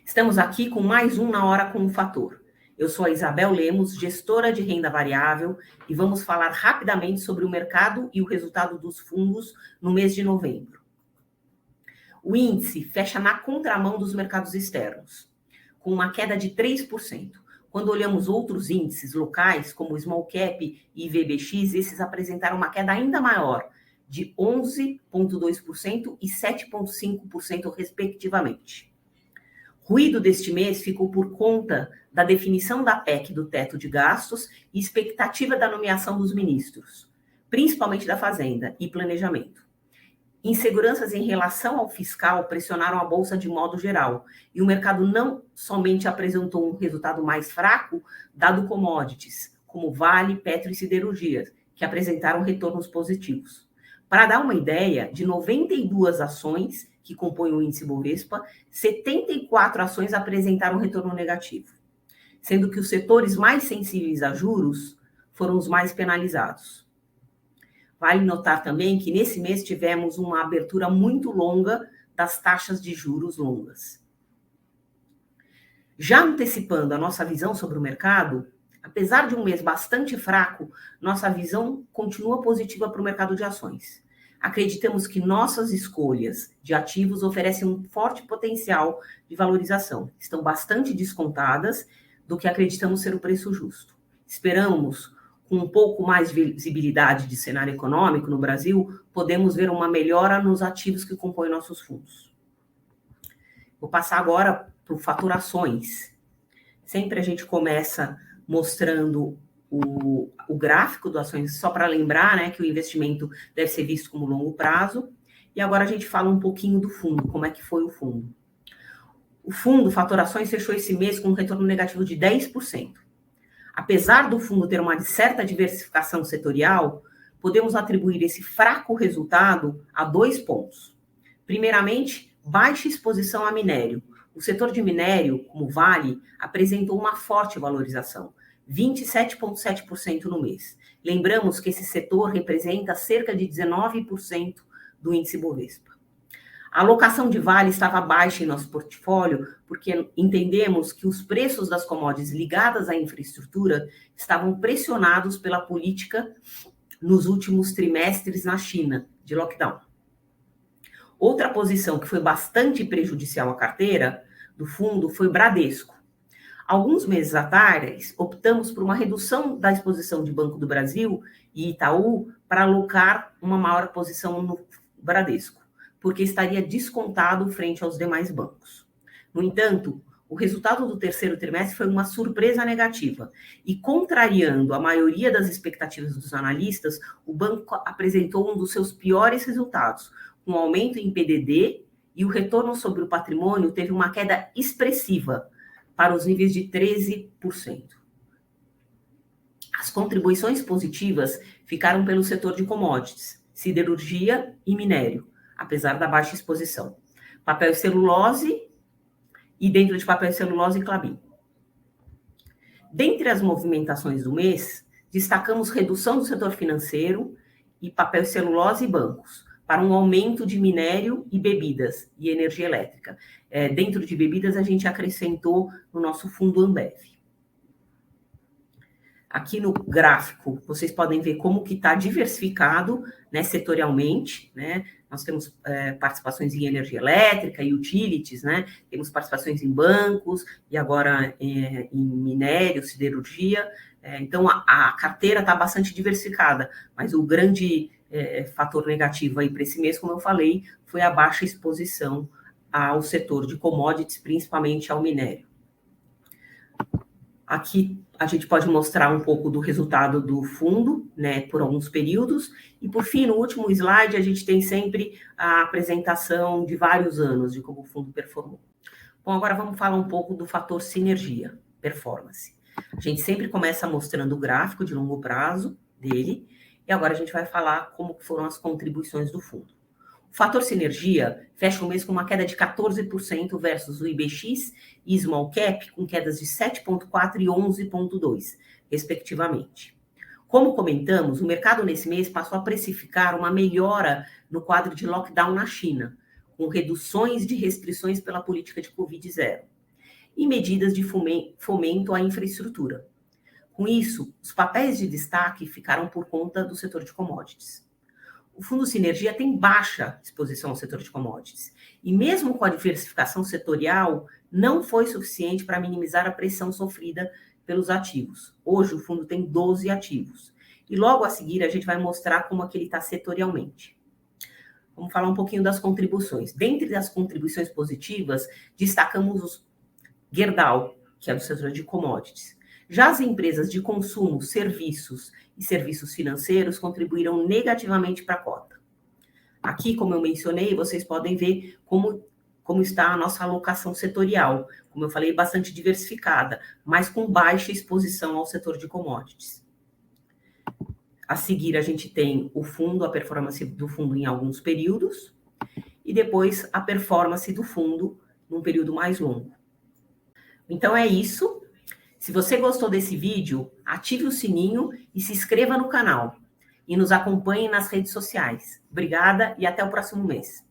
Estamos aqui com mais um Na Hora com o Fator. Eu sou a Isabel Lemos, gestora de renda variável, e vamos falar rapidamente sobre o mercado e o resultado dos fundos no mês de novembro. O índice fecha na contramão dos mercados externos, com uma queda de 3%. Quando olhamos outros índices locais, como o Small Cap e IVBX, esses apresentaram uma queda ainda maior, de 11,2% e 7,5%, respectivamente. Ruído deste mês ficou por conta da definição da PEC do teto de gastos e expectativa da nomeação dos ministros, principalmente da Fazenda e Planejamento. Inseguranças em relação ao fiscal pressionaram a Bolsa de modo geral, e o mercado não somente apresentou um resultado mais fraco, dado commodities, como Vale, Petro e Siderurgia, que apresentaram retornos positivos. Para dar uma ideia, de 92 ações que compõem o índice Bovespa, 74 ações apresentaram retorno negativo, sendo que os setores mais sensíveis a juros foram os mais penalizados. Vale notar também que nesse mês tivemos uma abertura muito longa das taxas de juros longas. Já antecipando a nossa visão sobre o mercado, apesar de um mês bastante fraco, nossa visão continua positiva para o mercado de ações. Acreditamos que nossas escolhas de ativos oferecem um forte potencial de valorização. Estão bastante descontadas do que acreditamos ser o preço justo. Esperamos, com um pouco mais de visibilidade de cenário econômico no Brasil, podemos ver uma melhora nos ativos que compõem nossos fundos. Vou passar agora para o fator ações. Sempre a gente começa mostrando o gráfico do ações, só para lembrar, né, que o investimento deve ser visto como longo prazo. E agora a gente fala um pouquinho do fundo, como é que foi o fundo. O fundo, fator ações, fechou esse mês com um retorno negativo de 10%. Apesar do fundo ter uma certa diversificação setorial, podemos atribuir esse fraco resultado a 2 pontos. Primeiramente, baixa exposição a minério. O setor de minério, como Vale, apresentou uma forte valorização, 27,7% no mês. Lembramos que esse setor representa cerca de 19% do índice Bovespa. A alocação de Vale estava baixa em nosso portfólio porque entendemos que os preços das commodities ligadas à infraestrutura estavam pressionados pela política nos últimos trimestres na China, de lockdown. Outra posição que foi bastante prejudicial à carteira do fundo foi Bradesco. Alguns meses atrás, optamos por uma redução da exposição de Banco do Brasil e Itaú para alocar uma maior posição no Bradesco, porque estaria descontado frente aos demais bancos. No entanto, o resultado do terceiro trimestre foi uma surpresa negativa e, contrariando a maioria das expectativas dos analistas, o banco apresentou um dos seus piores resultados, com um aumento em PDD, e o retorno sobre o patrimônio teve uma queda expressiva, para os níveis de 13%. As contribuições positivas ficaram pelo setor de commodities, siderurgia e minério, apesar da baixa exposição. Papel e celulose, e dentro de papel e celulose, Klabin. Dentre as movimentações do mês, destacamos redução do setor financeiro e papel e celulose e bancos, para um aumento de minério e bebidas e energia elétrica. Dentro de bebidas, a gente acrescentou no nosso fundo Ambev. Aqui no gráfico, vocês podem ver como que está diversificado, né, setorialmente, né? Nós temos participações em energia elétrica e utilities, né? Temos participações em bancos e agora em minério, siderurgia. Então, a carteira está bastante diversificada, mas o grande fator negativo aí para esse mês, como eu falei, foi a baixa exposição ao setor de commodities, principalmente ao minério. Aqui a gente pode mostrar um pouco do resultado do fundo, né, por alguns períodos. E, por fim, no último slide, a gente tem sempre a apresentação de vários anos de como o fundo performou. Bom, agora vamos falar um pouco do fator sinergia, performance. A gente sempre começa mostrando o gráfico de longo prazo dele, e agora a gente vai falar como foram as contribuições do fundo. O fator sinergia fecha o mês com uma queda de 14% versus o IBX e Small Cap, com quedas de 7,4% e 11,2%, respectivamente. Como comentamos, o mercado nesse mês passou a precificar uma melhora no quadro de lockdown na China, com reduções de restrições pela política de Covid-0. e medidas de fomento à infraestrutura. Com isso, os papéis de destaque ficaram por conta do setor de commodities. O Fundo Sinergia tem baixa exposição ao setor de commodities, e mesmo com a diversificação setorial, não foi suficiente para minimizar a pressão sofrida pelos ativos. Hoje, o fundo tem 12 ativos. E logo a seguir, a gente vai mostrar como é que ele está setorialmente. Vamos falar um pouquinho das contribuições. Dentre as contribuições positivas, destacamos os Gerdau, que é do setor de commodities. Já as empresas de consumo, serviços e serviços financeiros contribuíram negativamente para a cota. Aqui, como eu mencionei, vocês podem ver como está a nossa alocação setorial. Como eu falei, bastante diversificada, mas com baixa exposição ao setor de commodities. A seguir, a gente tem o fundo, a performance do fundo em alguns períodos, e depois a performance do fundo num período mais longo. Então é isso. Se você gostou desse vídeo, ative o sininho e se inscreva no canal. E nos acompanhe nas redes sociais. Obrigada e até o próximo mês.